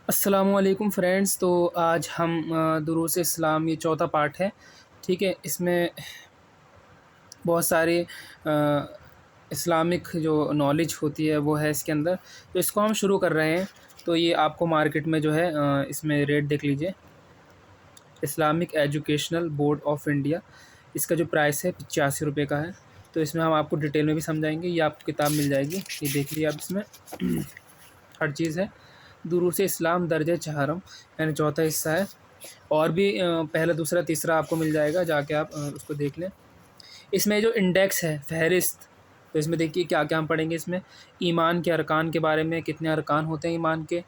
السلام علیکم فرینڈس، تو آج ہم دروس اسلام یہ چوتھا پارٹ ہے. ٹھیک ہے، اس میں بہت سارے اسلامک جو نالج ہوتی ہے وہ ہے اس کے اندر. تو اس کو ہم شروع کر رہے ہیں. تو یہ آپ کو مارکیٹ میں جو ہے اس میں ریٹ دیکھ لیجئے. Islamic educational board of India, اس کا جو پرائس ہے 85 روپے کا ہے. تو اس میں ہم آپ کو ڈیٹیل میں بھی سمجھائیں گے. یہ آپ کو کتاب مل جائے گی، یہ دیکھ لیجیے آپ. اس میں ہر چیز ہے. دروس اسلام درجہ چہارم، یعنی چوتھا حصہ ہے. اور بھی پہلا دوسرا تیسرا آپ کو مل جائے گا، جا کے آپ اس کو دیکھ لیں. اس میں جو انڈیکس ہے، فہرست، تو اس میں دیکھیے کیا کیا ہم پڑھیں گے. اس میں ایمان کے ارکان کے بارے میں، کتنے ارکان ہوتے ہیں ایمان کے،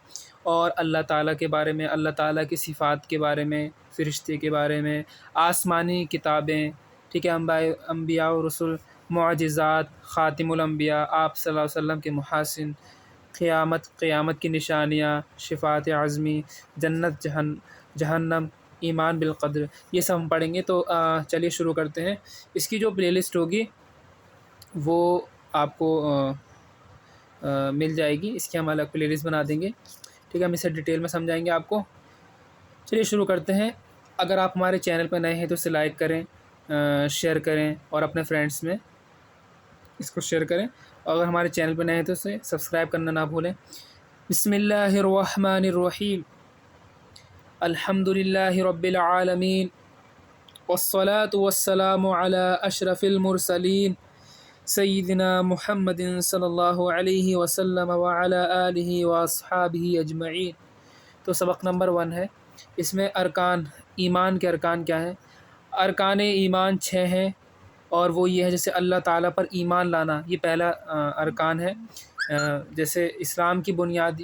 اور اللہ تعالیٰ کے بارے میں، اللہ تعالیٰ کی صفات کے بارے میں، فرشتے کے بارے میں، آسمانی کتابیں، ٹھیک ہے، انبیاء و رسول، معجزات، خاتم الانبیاء، آپ صلی اللہ علیہ وسلم کے محاسن، قیامت کی نشانیاں، شفاعت عظمی، جنت جہنم، ایمان بالقدر، یہ سب ہم پڑھیں گے. تو چلیے شروع کرتے ہیں. اس کی جو پلے لسٹ ہوگی وہ آپ کو مل جائے گی. اس کی ہم الگ پلے لسٹ بنا دیں گے. ٹھیک ہے، ہم اسے ڈیٹیل میں سمجھائیں گے آپ کو. چلیے شروع کرتے ہیں. اگر آپ ہمارے چینل پر نئے ہیں تو اسے لائک کریں، شیئر کریں، اور اپنے فرینڈس میں اس کو شیئر کریں. اور اگر ہمارے چینل پر نئے ہیں تو اسے سبسکرائب کرنا نہ بھولیں. بسم اللہ الرحمن الرحیم. الحمد للہ رب العالمین، والصلاة والسلام علی اشرف المرسلین، سیدنا محمد صلی اللہ علیہ وسلم وعلی آلہ واصحابہ اجمعین. تو سبق نمبر 1 ہے. اس میں ارکان، ایمان کے ارکان کیا ہیں. ارکان ایمان 6 ہیں، اور وہ یہ ہے جیسے اللہ تعالیٰ پر ایمان لانا، یہ پہلا ارکان ہے. جیسے اسلام کی بنیاد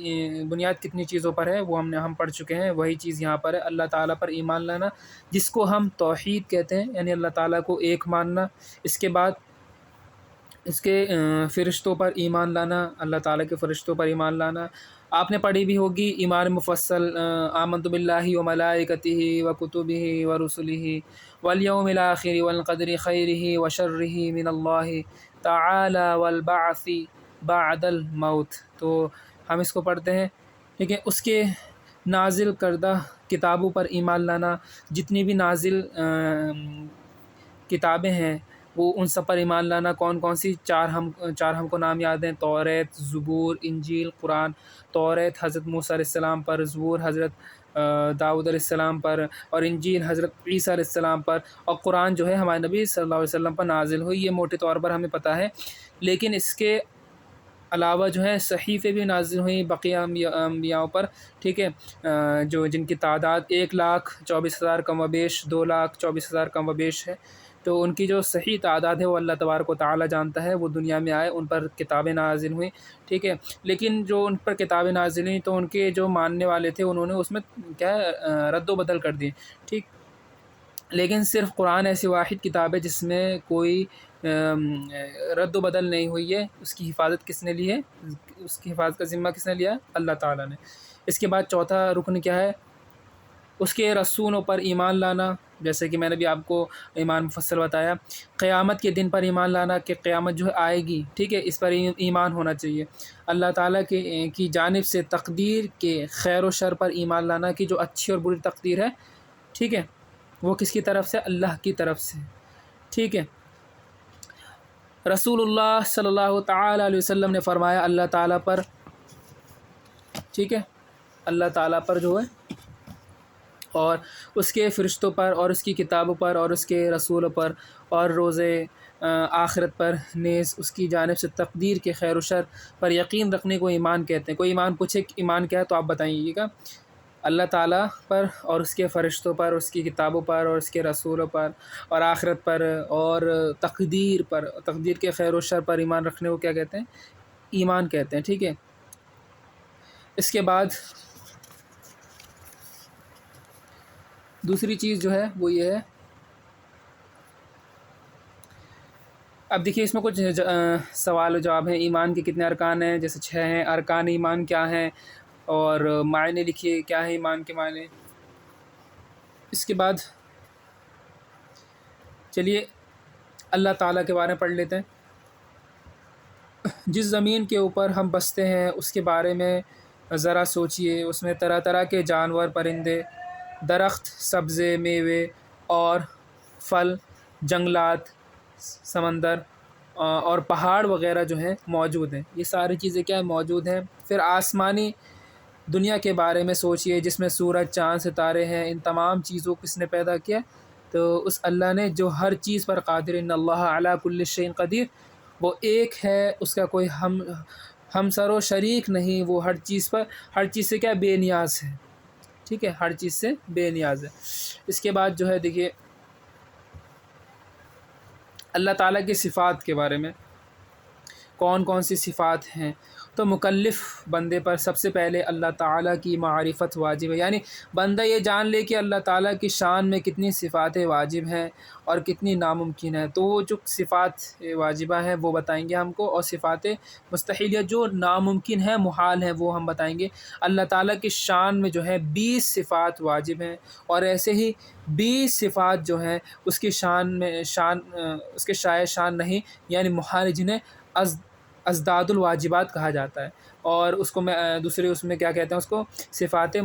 کتنی چیزوں پر ہے وہ ہم پڑھ چکے ہیں. وہی چیز یہاں پر ہے، اللہ تعالیٰ پر ایمان لانا، جس کو ہم توحید کہتے ہیں، یعنی اللہ تعالیٰ کو ایک ماننا. اس کے بعد اس کے فرشتوں پر ایمان لانا، اللہ تعالیٰ کے فرشتوں پر ایمان لانا. آپ نے پڑھی بھی ہوگی ایمان مفصل، آمنت باللہ و ملائکتہ و کتبہ و رسلہ والیوم الآخر والقدر خیرہ و شرہ من اللہ تعالی والبعث بعد الموت. تو ہم اس کو پڑھتے ہیں. ٹھیک ہے، اس کے نازل کردہ کتابوں پر ایمان لانا، جتنی بھی نازل کتابیں ہیں وہ ان سب پر ایمان لانا. کون کون سی؟ چار ہم کو نام یاد ہیں: توریت، زبور، انجیل، قرآن. توریت حضرت موسیٰ علیہ السلام پر، زبور حضرت داؤد علیہ السلام پر، اور انجیل حضرت عیسیٰ علیہ السلام پر، اور قرآن جو ہے ہمارے نبی صلی اللہ علیہ وسلم پر نازل ہوئی. یہ موٹے طور پر ہمیں پتہ ہے. لیکن اس کے علاوہ جو ہے صحیفے بھی نازل ہوئیں بقیہ انبیاء پر. ٹھیک ہے، جن کی تعداد 1,24,000 کم و بیش، 2,24,000 کم و بیش ہے. تو ان کی جو صحیح تعداد ہے وہ اللہ تبارک و تعالی جانتا ہے. وہ دنیا میں آئے، ان پر کتابیں نازل ہوئیں. ٹھیک ہے، لیکن جو ان پر کتابیں نازل ہوئیں تو ان کے جو ماننے والے تھے انہوں نے اس میں کیا رد و بدل کر دی. ٹھیک، لیکن صرف قرآن ایسی واحد کتاب ہے جس میں کوئی رد و بدل نہیں ہوئی ہے. اس کی حفاظت کس نے لی ہے؟ اس کی حفاظت کا ذمہ کس نے لیا؟ اللہ تعالیٰ نے. اس کے بعد چوتھا رکن کیا ہے؟ اس کے رسولوں پر ایمان لانا، جیسے کہ میں نے بھی آپ کو ایمان مفصل بتایا. قیامت کے دن پر ایمان لانا کہ قیامت جو ہے آئے گی. ٹھیک ہے، اس پر ایمان ہونا چاہیے. اللہ تعالیٰ کی جانب سے تقدیر کے خیر و شر پر ایمان لانا کہ جو اچھی اور بری تقدیر ہے، ٹھیک ہے، وہ کس کی طرف سے؟ اللہ کی طرف سے. ٹھیک ہے، رسول اللہ صلی اللہ تعالیٰ علیہ وسلم نے فرمایا اللہ تعالیٰ پر، ٹھیک ہے، اللہ تعالیٰ پر جو ہے اور اس کے فرشتوں پر اور اس کی کتابوں پر اور اس کے رسولوں پر اور روز آخرت پر نیز اس کی جانب سے تقدیر کے خیر و شر پر یقین رکھنے کو ایمان کہتے ہیں. کوئی ایمان پوچھے کہ ایمان کیا ہے تو آپ بتائیے گا. اللہ تعالیٰ پر اور اس کے فرشتوں پر، اس کی کتابوں پر اور اس کے رسولوں پر اور آخرت پر اور تقدیر پر، تقدیر کے خیر و شر پر ایمان رکھنے کو کیا کہتے ہیں؟ ایمان کہتے ہیں. ٹھیک ہے، اس کے بعد دوسری چیز جو ہے وہ یہ ہے. اب دیکھیے اس میں کچھ سوال و جواب ہیں. ایمان کے کتنے ارکان ہیں؟ جیسے 6 ہیں. ارکان ایمان کیا ہیں اور معنی لکھیے، کیا ہے ایمان کے معنی. اس کے بعد چلیے اللہ تعالیٰ کے بارے میں پڑھ لیتے ہیں. جس زمین کے اوپر ہم بستے ہیں اس کے بارے میں ذرا سوچئے، اس میں طرح طرح کے جانور، پرندے، درخت، سبزے، میوے اور پھل، جنگلات، سمندر اور پہاڑ وغیرہ جو ہیں موجود ہیں۔ یہ ساری چیزیں کیا موجود ہیں۔ پھر آسمانی دنیا کے بارے میں سوچئے، جس میں سورج، چاند، ستارے ہیں۔ ان تمام چیزوں کو کس نے پیدا کیا؟ تو اس اللہ نے جو ہر چیز پر قادر، ان اللہ علی کل شیء قدیر، وہ ایک ہے، اس کا کوئی ہمسر و شریک نہیں، وہ ہر چیز پر، ہر چیز سے کیا بے نیاز ہے، ٹھیک ہے، ہر چیز سے بے نیاز ہے۔ اس کے بعد جو ہے دیکھیے اللہ تعالیٰ کی صفات کے بارے میں، کون کون سی صفات ہیں۔ تو مکلف بندے پر سب سے پہلے اللہ تعالیٰ کی معرفت واجب ہے، یعنی بندہ یہ جان لے کہ اللہ تعالیٰ کی شان میں کتنی صفات واجب ہیں اور کتنی ناممکن ہیں۔ تو وہ جو صفات واجبہ ہیں وہ بتائیں گے ہم کو، اور صفات مستحیلیہ جو ناممکن ہیں، محال ہیں، وہ ہم بتائیں گے۔ اللہ تعالیٰ کی شان میں جو ہے 20 صفات واجب ہیں، اور ایسے ہی 20 صفات جو ہیں اس کی شان میں اس کے شائع شان نہیں، یعنی محال، جنہیں ازداد الواجبات کہا جاتا ہے۔ اور اس کو میں دوسرے اس میں کیا کہتے ہیں، اس کو صفات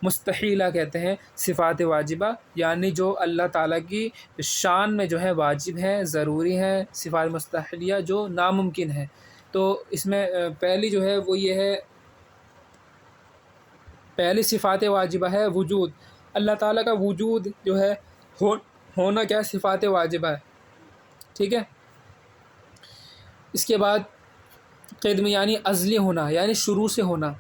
مستحیلہ کہتے ہیں، صفات واجبہ، یعنی جو اللہ تعالیٰ کی شان میں جو ہے واجب ہیں، ضروری ہیں۔ صفات مستحیلیہ جو ناممکن ہے۔ تو اس میں پہلی جو ہے وہ یہ ہے، پہلی صفات واجبہ ہے وجود۔ اللہ تعالیٰ کا وجود جو ہے ہونا کیا صفات واجبہ ہے، ٹھیک ہے۔ اس کے بعد قدم، یعنی ازلی ہونا، یعنی شروع سے ہونا،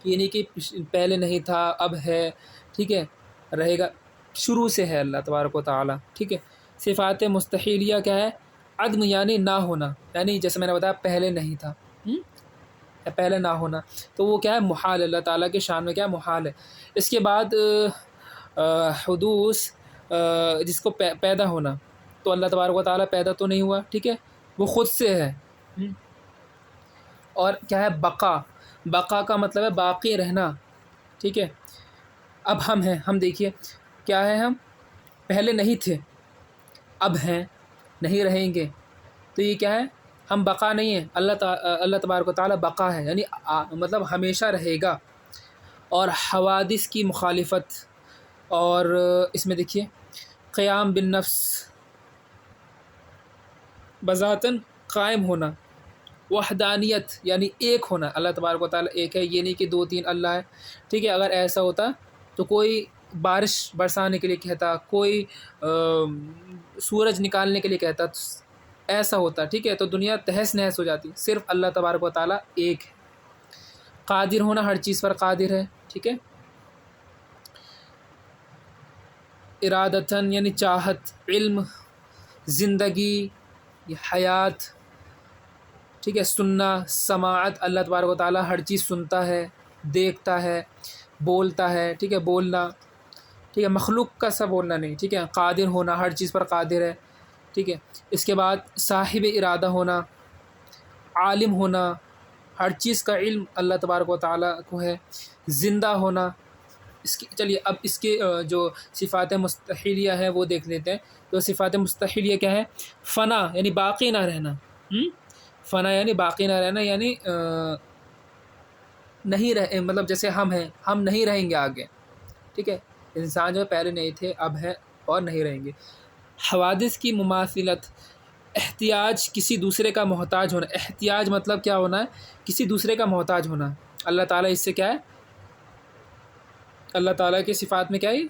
یعنی کہ پہلے نہیں تھا، اب ہے، ٹھیک ہے، رہے گا، شروع سے ہے اللہ تبارک و تعالیٰ، ٹھیک ہے۔ صفات مستحیلیہ کیا ہے؟ عدم، یعنی نہ ہونا، یعنی جیسے میں نے بتایا پہلے نہیں تھا، پہلے نہ ہونا، تو وہ کیا ہے؟ محال، اللہ تعالیٰ کے شان میں کیا محال ہے۔ اس کے بعد حدوث، جس کو پیدا ہونا، تو اللہ تبارک و تعالیٰ پیدا تو نہیں ہوا، ٹھیک ہے، وہ خود سے ہے۔ اور کیا ہے؟ بقا، بقا کا مطلب ہے باقی رہنا، ٹھیک ہے۔ اب ہم ہیں، ہم دیکھیے کیا ہے، ہم پہلے نہیں تھے، اب ہیں، نہیں رہیں گے، تو یہ کیا ہے؟ ہم بقا نہیں ہیں، اللہ تبارک و تعالیٰ بقا ہے، یعنی مطلب ہمیشہ رہے گا۔ اور حوادث کی مخالفت، اور اس میں دیکھیے قیام بالنفس، بذاتاً قائم ہونا، وحدانیت یعنی ایک ہونا، اللہ تبارک و تعالیٰ ایک ہے، یہ نہیں کہ 2-3 اللہ ہے، ٹھیک ہے۔ اگر ایسا ہوتا تو کوئی بارش برسانے کے لیے کہتا، کوئی سورج نکالنے کے لیے کہتا، ایسا ہوتا، ٹھیک ہے، تو دنیا تہس نہس ہو جاتی۔ صرف اللہ تبارک و تعالیٰ ایک ہے۔ قادر ہونا، ہر چیز پر قادر ہے، ٹھیک ہے۔ ارادتاً یعنی چاہت، علم، زندگی، حیات، ٹھیک ہے، سننا، سماعت، اللہ تبارک و تعالیٰ ہر چیز سنتا ہے، دیکھتا ہے، بولتا ہے، ٹھیک ہے، بولنا، ٹھیک ہے، مخلوق کا سا بولنا نہیں، ٹھیک ہے۔ قادر ہونا، ہر چیز پر قادر ہے، ٹھیک ہے۔ اس کے بعد صاحب ارادہ ہونا، عالم ہونا، ہر چیز کا علم اللہ تبارک و تعالیٰ کو ہے۔ زندہ ہونا، چلیے اب اس کے جو صفات مستحیلیہ ہیں وہ دیکھ لیتے ہیں۔ تو صفات مستحیلیہ کیا ہے؟ فنا، یعنی باقی نہ رہنا، فنا یعنی باقی نہ رہنا، یعنی نہیں رہے، مطلب جیسے ہم ہیں، ہم نہیں رہیں گے آگے، ٹھیک ہے۔ انسان جو پہلے نہیں تھے، اب ہیں اور نہیں رہیں گے۔ حوادث کی مماثلت، احتیاج، کسی دوسرے کا محتاج ہونا، احتیاج مطلب کیا ہونا ہے؟ کسی دوسرے کا محتاج ہونا۔ اللہ تعالیٰ اس سے کیا ہے؟ اللہ تعالیٰ کی صفات میں کیا ہے؟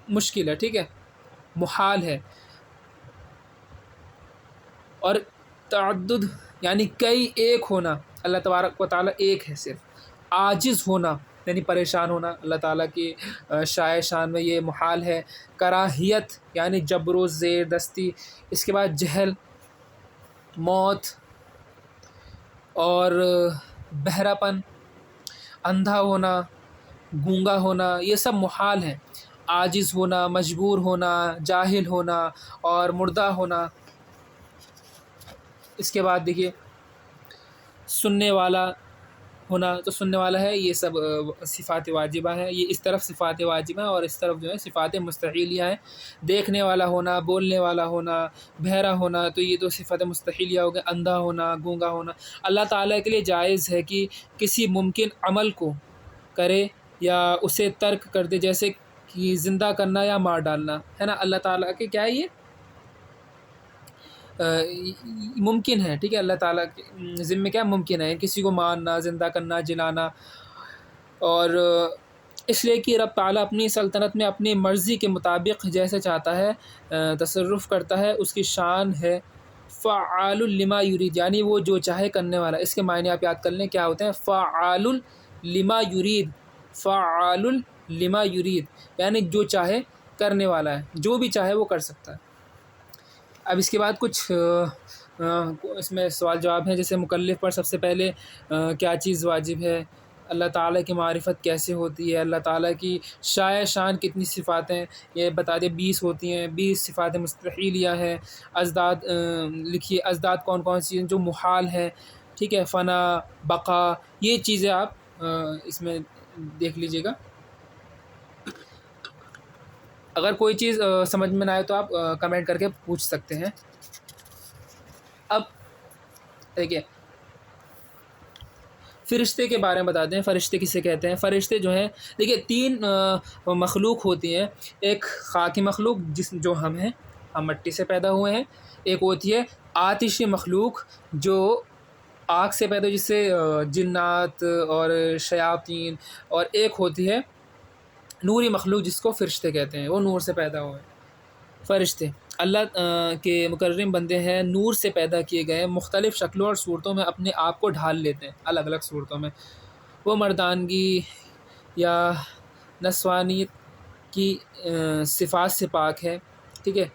مشکل ہے، ٹھیک ہے، محال ہے۔ اور تعدد یعنی کئی، ایک ہونا، اللہ تبارک و تعالیٰ ایک ہے صرف۔ عاجز ہونا یعنی پریشان ہونا، اللہ تعالیٰ کی شائع شان میں یہ محال ہے۔ کراہیت یعنی جبر و زیر دستی۔ اس کے بعد جہل، موت اور بہرا پن، اندھا ہونا، گونگا ہونا، یہ سب محال ہیں۔ عاجز ہونا، مجبور ہونا، جاہل ہونا اور مردہ ہونا۔ اس کے بعد دیکھیے سننے والا ہونا تو سننے والا ہے، یہ سب صفات واجبہ ہے. یہ اس طرف صفات واجبہ اور اس طرف جو ہے صفات مستحیلیہ ہیں. دیکھنے والا ہونا، بولنے والا ہونا، بہرا ہونا، تو یہ تو صفات مستحیلیہ ہو گئے. اندھا ہونا، گونگا ہونا. اللہ تعالیٰ کے لیے جائز ہے کہ کسی ممکن عمل کو کرے یا اسے ترک کر دے، جیسے کہ زندہ کرنا یا مار ڈالنا، ہے نا. اللہ تعالیٰ کے کیا ہے یہ ممکن ہے، ٹھیک ہے. اللہ تعالیٰ کے ذمہ کیا ممکن ہے، کسی کو مارنا، زندہ کرنا، جلانا. اور اس لیے کہ رب تعالیٰ اپنی سلطنت میں اپنی مرضی کے مطابق جیسے چاہتا ہے تصرف کرتا ہے. اس کی شان ہے فعال لما یرید، یعنی وہ جو چاہے کرنے والا. اس کے معنی آپ یاد کر لیں کیا ہوتے ہیں. فعال لما یرید، فعال لما یرید یعنی جو چاہے کرنے والا ہے، جو بھی چاہے وہ کر سکتا ہے. اب اس کے بعد کچھ اس میں سوال جواب ہیں. جیسے مکلف پر سب سے پہلے کیا چیز واجب ہے، اللہ تعالیٰ کی معرفت کیسے ہوتی ہے، اللہ تعالیٰ کی شان کتنی صفات ہیں یہ بتا دیں. 20 ہوتی ہیں، 20 صفات مستحیلیہ ہیں. ازداد لکھیے، ازداد کون کون سی ہیں جو محال ہیں، ٹھیک ہے. فنا، بقا، یہ چیزیں آپ اس میں دیکھ لیجئے گا. اگر کوئی چیز سمجھ میں نہ آئے تو آپ کمنٹ کر کے پوچھ سکتے ہیں. اب دیکھیے فرشتے کے بارے میں بتاتے ہیں. فرشتے کسے کہتے ہیں؟ فرشتے جو ہیں دیکھیے 3 مخلوق ہوتی ہیں. ایک خاکی مخلوق جو ہم ہیں، ہم مٹی سے پیدا ہوئے ہیں. ایک ہوتی ہے آتشی مخلوق جو آگ سے پیدا، جس سے جنات اور شیاطین. اور ایک ہوتی ہے نوری مخلوق جس کو فرشتے کہتے ہیں، وہ نور سے پیدا ہوئے. فرشتے اللہ کے مکرم بندے ہیں، نور سے پیدا کیے گئے، مختلف شکلوں اور صورتوں میں اپنے آپ کو ڈھال لیتے ہیں، الگ الگ صورتوں میں. وہ مردانگی یا نسوانیت کی صفات سے پاک ہے، ٹھیک ہے.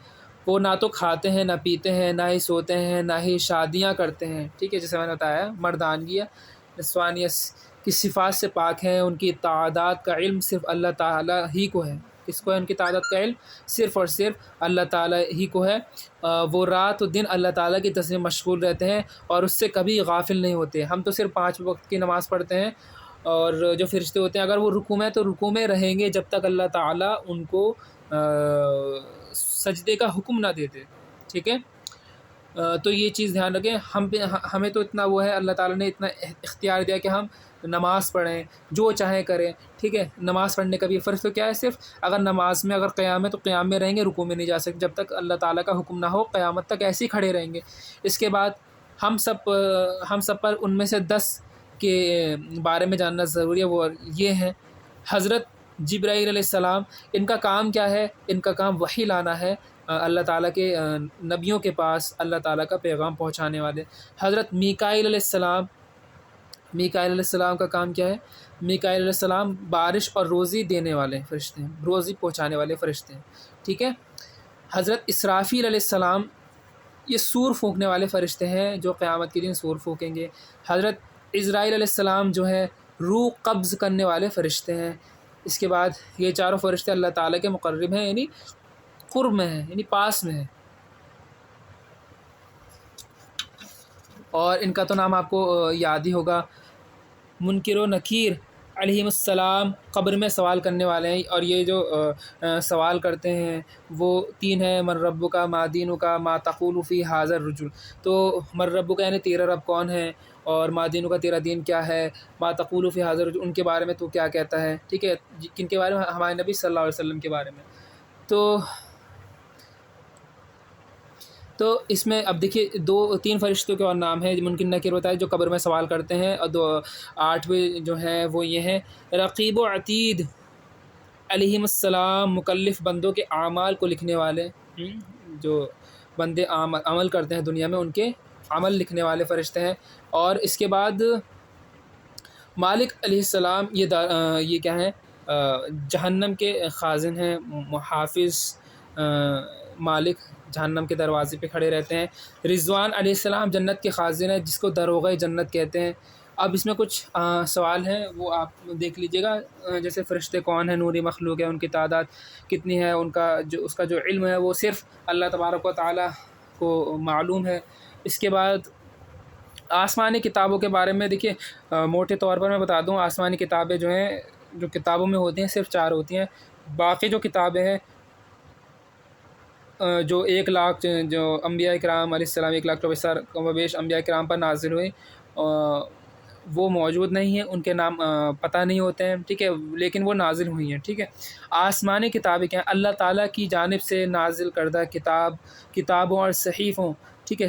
وہ نہ تو کھاتے ہیں، نہ پیتے ہیں، نہ ہی سوتے ہیں، نہ ہی شادیاں کرتے ہیں، ٹھیک ہے. جیسے میں نے بتایا مردانگی یا نسوانیت کی صفات سے پاک ہیں. ان کی تعداد کا علم صرف اللہ تعالیٰ ہی کو ہے. کس کو ہے ان کی تعداد کا علم؟ صرف اور صرف اللہ تعالیٰ ہی کو ہے. وہ رات و دن اللہ تعالیٰ کی تسبیح مشغول رہتے ہیں اور اس سے کبھی غافل نہیں ہوتے. ہم تو صرف 5 وقت کی نماز پڑھتے ہیں، اور جو فرشتے ہوتے ہیں اگر وہ رکوع میں تو رکوع میں رہیں گے جب تک اللہ تعالیٰ ان کو سجدے کا حکم نہ دیتے، ٹھیک ہے. تو یہ چیز دھیان رکھیں. ہمیں تو اتنا وہ ہے، اللہ تعالیٰ نے اتنا اختیار دیا کہ ہم نماز پڑھیں، جو چاہیں کریں، ٹھیک ہے. نماز پڑھنے کا بھی فرض تو کیا ہے، صرف اگر نماز میں اگر قیام ہے تو قیام میں رہیں گے، رکوع میں نہیں جا سکتے جب تک اللہ تعالیٰ کا حکم نہ ہو. قیامت تک ایسے ہی کھڑے رہیں گے. اس کے بعد ہم سب پر ان میں سے 10 کے بارے میں جاننا ضروری ہے. وہ یہ ہیں حضرت جبرائیل علیہ السلام. ان کا کام کیا ہے؟ ان کا کام وحی لانا ہے اللہ تعالیٰ کے نبیوں کے پاس، اللہ تعالیٰ کا پیغام پہنچانے والے. حضرت میکائیل علیہ السلام، میکائیل علیہ السلام کا کام کیا ہے؟ میکائیل علیہ السلام بارش اور روزی دینے والے فرشتے ہیں، روزی پہنچانے والے فرشتے ہیں، ٹھیک ہے. حضرت اسرافیل علیہ السلام یہ سور پھونکنے والے فرشتے ہیں جو قیامت کے دن سور پھونکیں گے. حضرت عزرائیل علیہ السلام جو ہے روح قبض کرنے والے فرشتے ہیں. اس کے بعد یہ چاروں فرشتے اللہ تعالیٰ کے مقرب ہیں، یعنی قرب میں ہیں، یعنی پاس میں ہیں. اور ان کا تو نام آپ کو یاد ہی ہوگا. منکر و نکیر علیہم السلام قبر میں سوال کرنے والے ہیں. اور یہ جو سوال کرتے ہیں وہ 3 ہیں. من رب کا، ما دین کا، ما تقول فی ھذا الرجل. تو من رب کا یعنی تیرا رب کون ہے، اور ما دین کا تیرا دین کیا ہے، ما تقول فی ھذا الرجل ان کے بارے میں تو کیا کہتا ہے، ٹھیک ہے. کن کے بارے میں؟ ہمارے نبی صلی اللہ علیہ وسلم کے بارے میں. تو اس میں اب دیکھیے 3 فرشتوں کے اور نام ہیں. منکر نکیر ہوتا ہے جو قبر میں سوال کرتے ہیں، اور 8ویں جو ہیں وہ یہ ہیں رقیب و عتید علیہم السلام، مکلف بندوں کے اعمال کو لکھنے والے. جو بندے عمل کرتے ہیں دنیا میں ان کے عمل لکھنے والے فرشتے ہیں. اور اس کے بعد مالک علیہ السلام یہ کیا ہیں؟ جہنم کے خازن ہیں، محافظ. مالک جہنم کے دروازے پہ کھڑے رہتے ہیں. رضوان علیہ السلام جنت کے خازن ہیں جس کو داروغہ جنت کہتے ہیں. اب اس میں کچھ سوال ہیں وہ آپ دیکھ لیجئے گا. جیسے فرشتے کون ہیں، نوری مخلوق ہے، ان کی تعداد کتنی ہے، اس کا جو علم ہے وہ صرف اللہ تبارک و تعالیٰ کو معلوم ہے. اس کے بعد آسمانی کتابوں کے بارے میں دیکھیے موٹے طور پر میں بتا دوں، آسمانی کتابیں جو ہیں جو کتابوں میں ہوتی ہیں صرف 4 ہوتی ہیں. باقی جو کتابیں ہیں جو 1,00,000 جو انبیاء کرام علیہ السلام 1,24,000 کم و بیش انبیاء کرام پر نازل ہوئی وہ موجود نہیں ہیں، ان کے نام پتہ نہیں ہوتے ہیں، ٹھیک ہے، لیکن وہ نازل ہوئی ہیں. ٹھیک ہے، آسمانی کتابیں کیا ہیں؟ اللہ تعالیٰ کی جانب سے نازل کردہ کتابوں اور صحیفوں، ٹھیک ہے،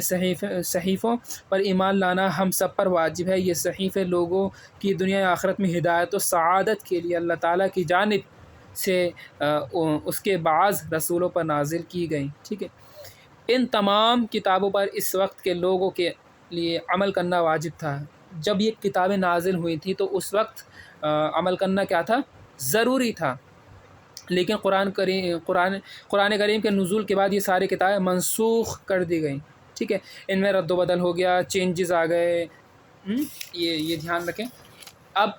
صحیفوں پر ایمان لانا ہم سب پر واجب ہے. یہ صحیفے لوگوں کی دنیا آخرت میں ہدایت و سعادت کے لیے اللہ تعالیٰ کی جانب سے اس کے بعض رسولوں پر نازل کی گئیں. ٹھیک ہے، ان تمام کتابوں پر اس وقت کے لوگوں کے لیے عمل کرنا واجب تھا. جب یہ کتابیں نازل ہوئی تھیں تو اس وقت عمل کرنا کیا تھا؟ ضروری تھا. لیکن قرآن کریم کے نزول کے بعد یہ ساری کتابیں منسوخ کر دی گئیں. ٹھیک ہے، ان میں رد و بدل ہو گیا، چینجز آ گئے. یہ دھیان رکھیں. اب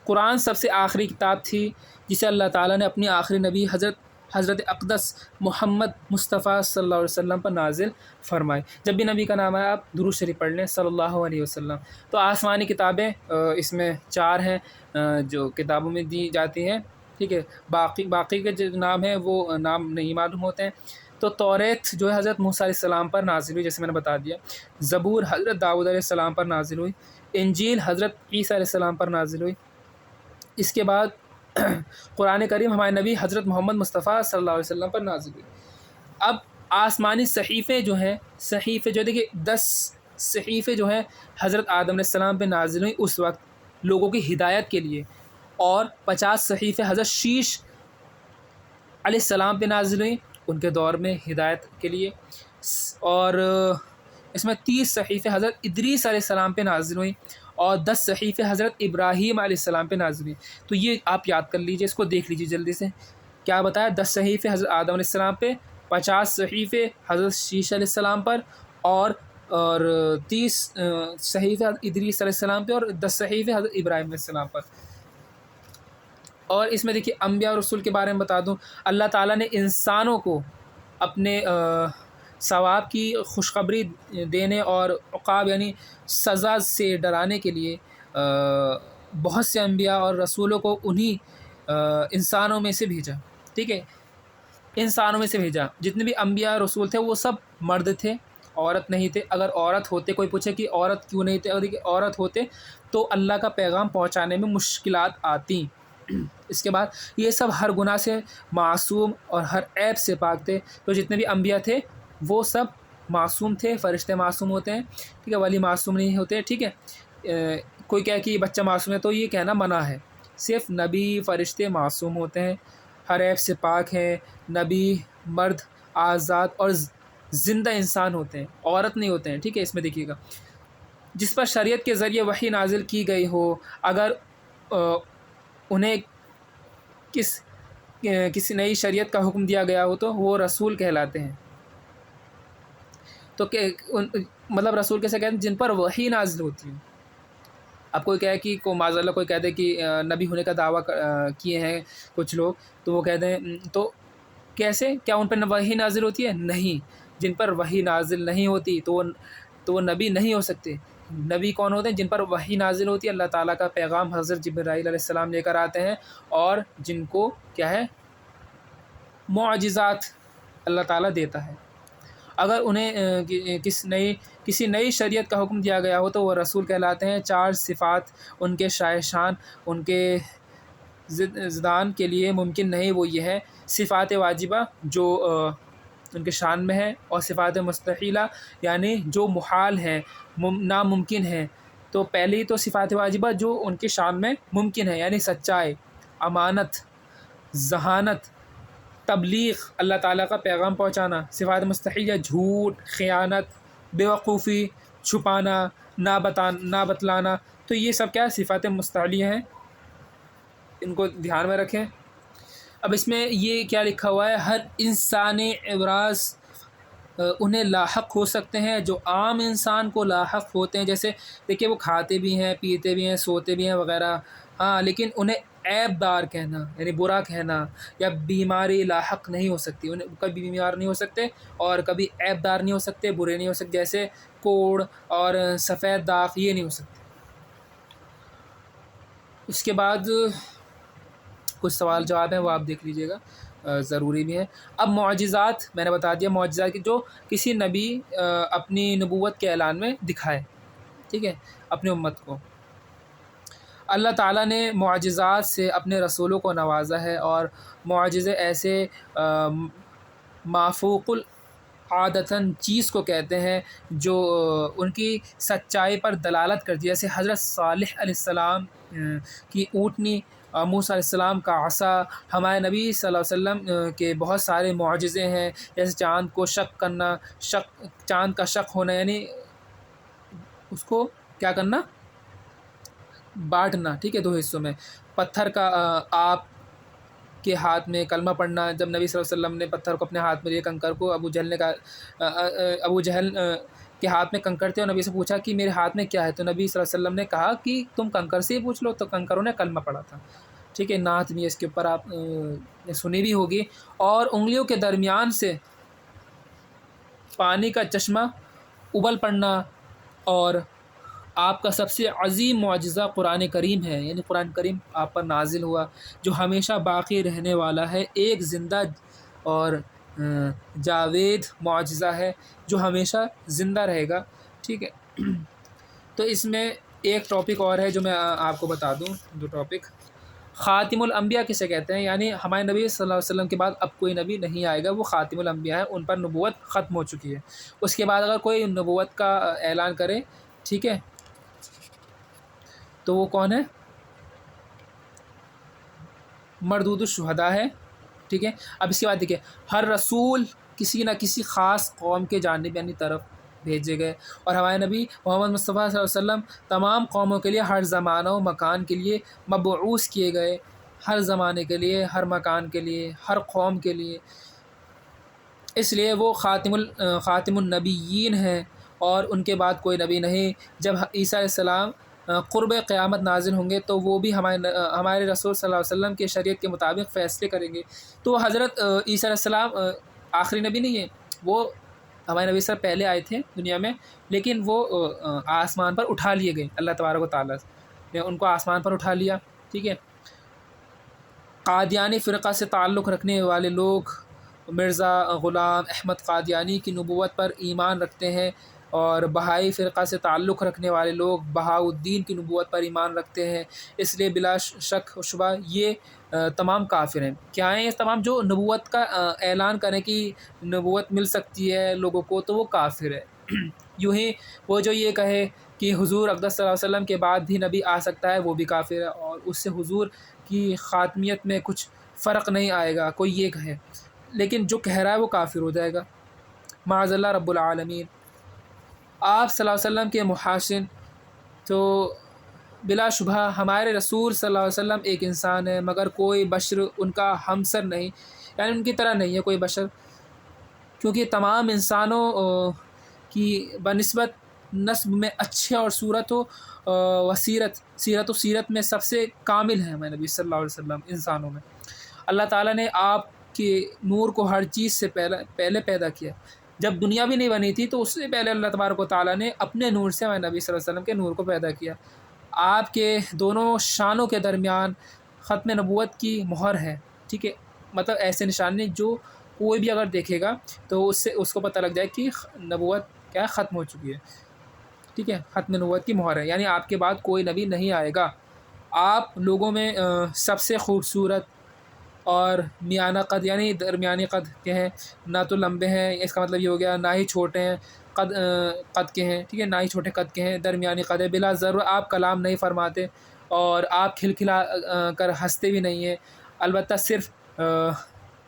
قرآن سب سے آخری کتاب تھی جسے اللہ تعالیٰ نے اپنی آخری نبی حضرت اقدس محمد مصطفیٰ صلی اللہ علیہ وسلم پر نازل فرمائی. جب بھی نبی کا نام آیا آپ درود شریف پڑھ لیں صلی اللہ علیہ وسلم. تو آسمانی کتابیں اس میں 4 ہیں جو کتابوں میں دی جاتی ہیں. ٹھیک ہے، باقی کے جو نام ہیں وہ نام نہیں معلوم ہوتے ہیں. تو توریت جو ہے حضرت موسیٰ علیہ السلام پر نازل ہوئی، جیسے میں نے بتا دیا. زبور حضرت داؤد علیہ السلام پر نازل ہوئی. انجیل حضرت عیسیٰ علیہ السلام پر نازل ہوئی. اس کے بعد قرآن کریم ہمارے نبی حضرت محمد مصطفیٰ صلی اللہ علیہ وسلم پر نازل ہوئی. اب آسمانی صحیفے جو ہیں، دیکھیے 10 صحیفے جو ہیں حضرت آدم علیہ السلام پہ نازل ہوئی اس وقت لوگوں کی ہدایت کے لیے، اور 50 صحیفے حضرت شیش علیہ السلام پہ نازل ہوئی ان کے دور میں ہدایت کے لیے، اور اس میں 30 صحیفے حضرت ادریس علیہ السلام پہ نازل ہوئی، اور 10 صحیفے حضرت ابراہیم علیہ السلام پہ نازل ہوئی. تو یہ آپ یاد کر لیجئے، اس کو دیکھ لیجئے جلدی سے. کیا بتایا؟ 10 صحیفے حضرت آدم علیہ السلام پہ، 50 صحیفے حضرت شیش علیہ السلام پر، اور 30 صحیفے حضرت ادریس علیہ السلام پہ، اور 10 صحیفے حضرت ابراہیم علیہ السلام پر. اور اس میں دیکھیے انبیاء اور رسول کے بارے میں بتا دوں، اللہ تعالیٰ نے انسانوں کو اپنے ثواب کی خوشخبری دینے اور عقاب یعنی سزا سے ڈرانے کے لیے بہت سے انبیاء اور رسولوں کو انہی انسانوں میں سے بھیجا. ٹھیک ہے، انسانوں میں سے بھیجا. جتنے بھی انبیاء اور رسول تھے وہ سب مرد تھے، عورت نہیں تھے. اگر عورت ہوتے، کوئی پوچھے کہ عورت کیوں نہیں تھے، اور عورت ہوتے تو اللہ کا پیغام پہنچانے میں مشکلات آتی. اس کے بعد یہ سب ہر گناہ سے معصوم اور ہر عیب سے پاک تھے. تو جتنے بھی انبیاء تھے وہ سب معصوم تھے. فرشتے معصوم ہوتے ہیں، ٹھیک ہے، ولی معصوم نہیں ہوتے. ٹھیک ہے، کوئی کہے کہ یہ بچہ معصوم ہے تو یہ کہنا منع ہے. صرف نبی فرشتے معصوم ہوتے ہیں، ہر عیب سے پاک ہیں. نبی مرد آزاد اور زندہ انسان ہوتے ہیں، عورت نہیں ہوتے ہیں. ٹھیک ہے، اس میں دیکھیے گا جس پر شریعت کے ذریعے وحی نازل کی گئی ہو، اگر انہیں کسی نئی شریعت کا حکم دیا گیا ہو تو وہ رسول کہلاتے ہیں. تو مطلب رسول کیسے کہتے ہیں؟ جن پر وحی نازل ہوتی ہے. اب کوئی کہے کہ معاذ اللہ کوئی کہتے کہ نبی ہونے کا دعویٰ کیے ہیں کچھ لوگ، تو وہ کہتے ہیں تو کیسے؟ کیا ان پر وحی نازل ہوتی ہے؟ نہیں. جن پر وحی نازل نہیں ہوتی تو وہ نبی نہیں ہو سکتے. نبی کون ہوتے ہیں؟ جن پر وحی نازل ہوتی ہے، اللہ تعالیٰ کا پیغام حضرت جبرائیل علیہ السلام لے کر آتے ہیں، اور جن کو کیا ہے؟ معجزات اللہ تعالیٰ دیتا ہے. اگر انہیں کسی نئی شریعت کا حکم دیا گیا ہو تو وہ رسول کہلاتے ہیں. 4 صفات ان کے شان ان کے زدان کے لیے ممکن نہیں. وہ یہ ہے: صفات واجبہ جو ان کے شان میں ہے، اور صفات مستحیلہ یعنی جو محال ہیں، ناممکن ہیں. تو پہلی تو صفات واجبہ جو ان کی شان میں ممکن ہے، یعنی سچائی، امانت، ذہانت، تبلیغ، اللہ تعالیٰ کا پیغام پہنچانا. صفات مستحیلہ جھوٹ، خیانت، بیوقوفی، چھپانا، نہ بتلانا. تو یہ سب کیا صفات مستحیلہ ہیں، ان کو دھیان میں رکھیں. اب اس میں یہ کیا لکھا ہوا ہے؟ ہر انسانی ابراز انہیں لاحق ہو سکتے ہیں جو عام انسان کو لاحق ہوتے ہیں. جیسے دیکھیے وہ کھاتے بھی ہیں، پیتے بھی ہیں، سوتے بھی ہیں وغیرہ، ہاں، لیکن انہیں عیب دار کہنا یعنی برا کہنا، یا بیماری لاحق نہیں ہو سکتی، انہیں کبھی بیمار نہیں ہو سکتے اور کبھی عیب دار نہیں ہو سکتے، برے نہیں ہو سکتے، جیسے کوڑ اور سفید داغ یہ نہیں ہو سکتے۔ اس کے بعد کچھ سوال جواب ہیں وہ آپ دیکھ لیجئے گا، ضروری بھی ہے۔ اب معجزات میں نے بتا دیا، معجزات کی جو کسی نبی اپنی نبوت کے اعلان میں دکھائے، ٹھیک ہے، اپنی امت کو۔ اللہ تعالیٰ نے معجزات سے اپنے رسولوں کو نوازا ہے، اور معجزے ایسے مافوق العادتاً چیز کو کہتے ہیں جو ان کی سچائی پر دلالت کرتی ہے، جیسے حضرت صالح علیہ السلام کی اونٹنی، موسیٰ علیہ السلام کا عصا، ہمارے نبی صلی اللہ علیہ وسلم کے بہت سارے معجزے ہیں، جیسے چاند کو شق کرنا، چاند کا شق ہونا یعنی اس کو کیا کرنا، بانٹنا، ٹھیک ہے، دو حصوں میں۔ پتھر کا آپ کے ہاتھ میں کلمہ پڑھنا، جب نبی صلی اللہ علیہ وسلم نے پتھر کو اپنے ہاتھ میں لیے، کنکر کو، ابو جہل نے کہا، ابو جہل کے ہاتھ میں کنکر تھے اور نبی سے پوچھا کہ میرے ہاتھ میں کیا ہے، تو نبی صلی اللہ علیہ وسلم نے کہا کہ تم کنکر سے ہی پوچھ لو، تو کنکروں نے کلمہ پڑھا تھا، ٹھیک ہے، نعت بھی اس کے اوپر آپ نے سنی بھی ہوگی۔ اور انگلیوں کے درمیان سے پانی کا چشمہ ابل پڑنا، اور آپ کا سب سے عظیم معجزہ قرآن کریم ہے، یعنی قرآن کریم آپ پر نازل ہوا جو ہمیشہ باقی رہنے والا ہے، ایک زندہ اور جاوید معجزہ ہے جو ہمیشہ زندہ رہے گا، ٹھیک ہے۔ تو اس میں ایک ٹاپک اور ہے جو میں آپ کو بتا دوں، دو ٹاپک۔ خاتم الانبیاء کسے کہتے ہیں؟ یعنی ہمارے نبی صلی اللہ علیہ وسلم کے بعد اب کوئی نبی نہیں آئے گا، وہ خاتم الانبیاء ہے، ان پر نبوت ختم ہو چکی ہے۔ اس کے بعد اگر کوئی نبوت کا اعلان کرے، ٹھیک ہے، تو وہ کون ہے؟ مردود الشہداء ہے، ٹھیک ہے۔ اب اس کے بعد دیکھیے، ہر رسول کسی نہ کسی خاص قوم کے جانب یعنی طرف بھیجے گئے، اور ہمارے نبی محمد مصطفیٰ صلی اللہ علیہ وسلم تمام قوموں کے لیے، ہر زمانہ و مکان کے لیے مبعوث کیے گئے، ہر زمانے کے لیے، ہر مکان کے لیے، ہر قوم کے لیے، اس لیے وہ خاتم النبیین ہیں، اور ان کے بعد کوئی نبی نہیں۔ جب عیسیٰ علیہ السلام قرب قیامت نازل ہوں گے تو وہ بھی ہمارے رسول صلی اللہ علیہ وسلم کے شریعت کے مطابق فیصلے کریں گے۔ تو حضرت عیسیٰ علیہ السلام آخری نبی نہیں ہے، وہ ہمارے نبی سے پہلے آئے تھے دنیا میں، لیکن وہ آسمان پر اٹھا لیے گئے، اللہ تبارک و تعالیٰ نے ان کو آسمان پر اٹھا لیا، ٹھیک ہے۔ قادیانی فرقہ سے تعلق رکھنے والے لوگ مرزا غلام احمد قادیانی کی نبوت پر ایمان رکھتے ہیں، اور بہائی فرقہ سے تعلق رکھنے والے لوگ بہاؤالدین کی نبوت پر ایمان رکھتے ہیں، اس لیے بلا شک و شبہ یہ تمام کافر ہیں۔ کیا ہیں یہ تمام؟ جو نبوت کا اعلان کریں کہ نبوت مل سکتی ہے لوگوں کو، تو وہ کافر ہے۔ یوں ہی وہ جو یہ کہے کہ حضور اقدس صلی اللہ علیہ وسلم کے بعد بھی نبی آ سکتا ہے، وہ بھی کافر ہے، اور اس سے حضور کی خاتمیت میں کچھ فرق نہیں آئے گا، کوئی یہ کہے، لیکن جو کہہ رہا ہے وہ کافر ہو جائے گا، معاذ اللہ رب العالمین۔ آپ صلی اللہ علیہ وسلم کے محاسن، تو بلا شبہ ہمارے رسول صلی اللہ علیہ وسلم ایک انسان ہے، مگر کوئی بشر ان کا ہمسر نہیں، یعنی ان کی طرح نہیں ہے کوئی بشر، کیونکہ تمام انسانوں کی بنسبت نسب میں اچھے اور صورت و سیرت میں سب سے کامل ہے ہمارے نبی صلی اللہ علیہ وسلم انسانوں میں۔ اللہ تعالیٰ نے آپ کے نور کو ہر چیز سے پہلے پیدا کیا، جب دنیا بھی نہیں بنی تھی تو اس سے پہلے اللہ تبارک و تعالیٰ نے اپنے نور سے ہمارے نبی صلی اللہ علیہ وسلم کے نور کو پیدا کیا۔ آپ کے دونوں شانوں کے درمیان ختم نبوت کی مہر ہے، ٹھیک ہے، مطلب ایسے نشانے جو کوئی بھی اگر دیکھے گا تو اس کو پتہ لگ جائے کہ نبوت کیا ہے، ختم ہو چکی ہے، ٹھیک ہے، ختم نبوت کی مہر ہے، یعنی آپ کے بعد کوئی نبی نہیں آئے گا۔ آپ لوگوں میں سب سے خوبصورت اور میانہ قد یعنی درمیانی قد کے ہیں، نہ تو لمبے ہیں، اس کا مطلب یہ ہو گیا، نہ ہی چھوٹے ہیں قد کے ہیں، ٹھیک ہے، نہ ہی چھوٹے قد کے ہیں، درمیانی قد ہے۔ بلا ضرور آپ کلام نہیں فرماتے، اور آپ کھلکھلا کر ہنستے بھی نہیں ہیں، البتہ صرف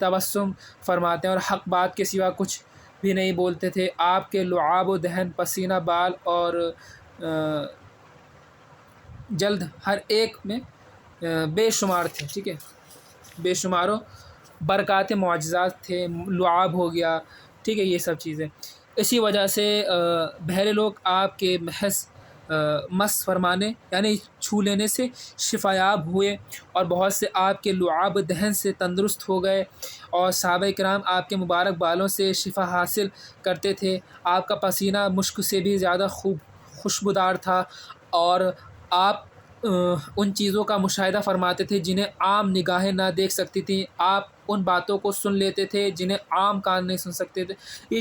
تبسم فرماتے ہیں، اور حق بات کے سوا کچھ بھی نہیں بولتے تھے۔ آپ کے لعاب و دہن، پسینہ، بال اور جلد ہر ایک میں بے شمار تھے، ٹھیک ہے، بے شماروں برکات معجزات تھے، لعاب ہو گیا، ٹھیک ہے، یہ سب چیزیں۔ اسی وجہ سے بہرے لوگ آپ کے محض مس فرمانے یعنی چھو لینے سے شفایاب ہوئے اور بہت سے آپ کے لعاب دہن سے تندرست ہو گئے، اور صحابہ کرام آپ کے مبارک بالوں سے شفا حاصل کرتے تھے۔ آپ کا پسینہ مشک سے بھی زیادہ خوشبودار تھا، اور آپ ان چیزوں کا مشاہدہ فرماتے تھے جنہیں عام نگاہیں نہ دیکھ سکتی تھیں، آپ ان باتوں کو سن لیتے تھے جنہیں عام کان نہیں سن سکتے تھے۔ یہ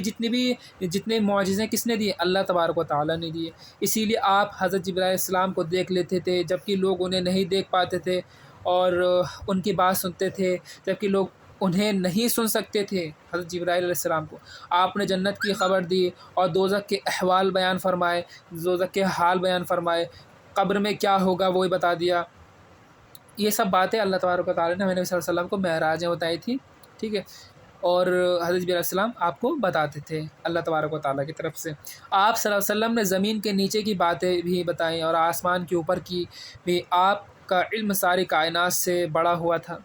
جتنے معجزے کس نے دیے؟ اللہ تبارک و تعالیٰ نے دیے۔ اسی لیے آپ حضرت جبرائیل علیہ السلام کو دیکھ لیتے تھے جبکہ لوگ انہیں نہیں دیکھ پاتے تھے، اور ان کی بات سنتے تھے جبکہ لوگ انہیں نہیں سن سکتے تھے۔ حضرت جبرائیل علیہ السلام کو آپ نے جنت کی خبر دی اور دوزخ کے احوال بیان فرمائے، دوزخ کے حال بیان فرمائے، قبر میں کیا ہوگا وہ بتا دیا۔ یہ سب باتیں اللہ تبارک و تعالیٰ نے نبی صلی اللہ علیہ وسلم کو معراج میں بتائی تھی، ٹھیک ہے، اور حضرت جبرائیل علیہ السلام آپ کو بتاتے تھے اللہ تبارک و تعالیٰ کی طرف سے۔ آپ صلی اللہ علیہ وسلم نے زمین کے نیچے کی باتیں بھی بتائیں اور آسمان کے اوپر کی بھی۔ آپ کا علم ساری کائنات سے بڑا ہوا تھا،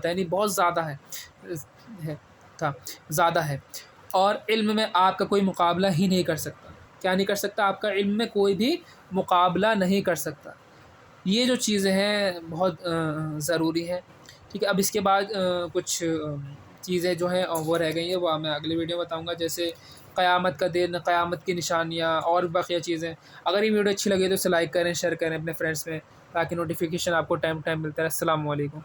یعنی بہت زیادہ ہے، اور علم میں آپ کا کوئی مقابلہ ہی نہیں کر سکتا۔ کیا نہیں کر سکتا؟ آپ کا علم میں کوئی بھی مقابلہ نہیں کر سکتا۔ یہ جو چیزیں ہیں بہت ضروری ہے، ٹھیک ہے۔ اب اس کے بعد کچھ چیزیں جو ہیں وہ رہ گئی ہیں، وہ میں اگلی ویڈیو بتاؤں گا، جیسے قیامت کا دن، قیامت کی نشانیاں اور بقیہ چیزیں۔ اگر یہ ویڈیو اچھی لگے تو اسے لائک کریں، شیئر کریں اپنے فرینڈس میں، تاکہ نوٹیفیکیشن آپ کو ٹائم ملتا ہے۔ السلام علیکم۔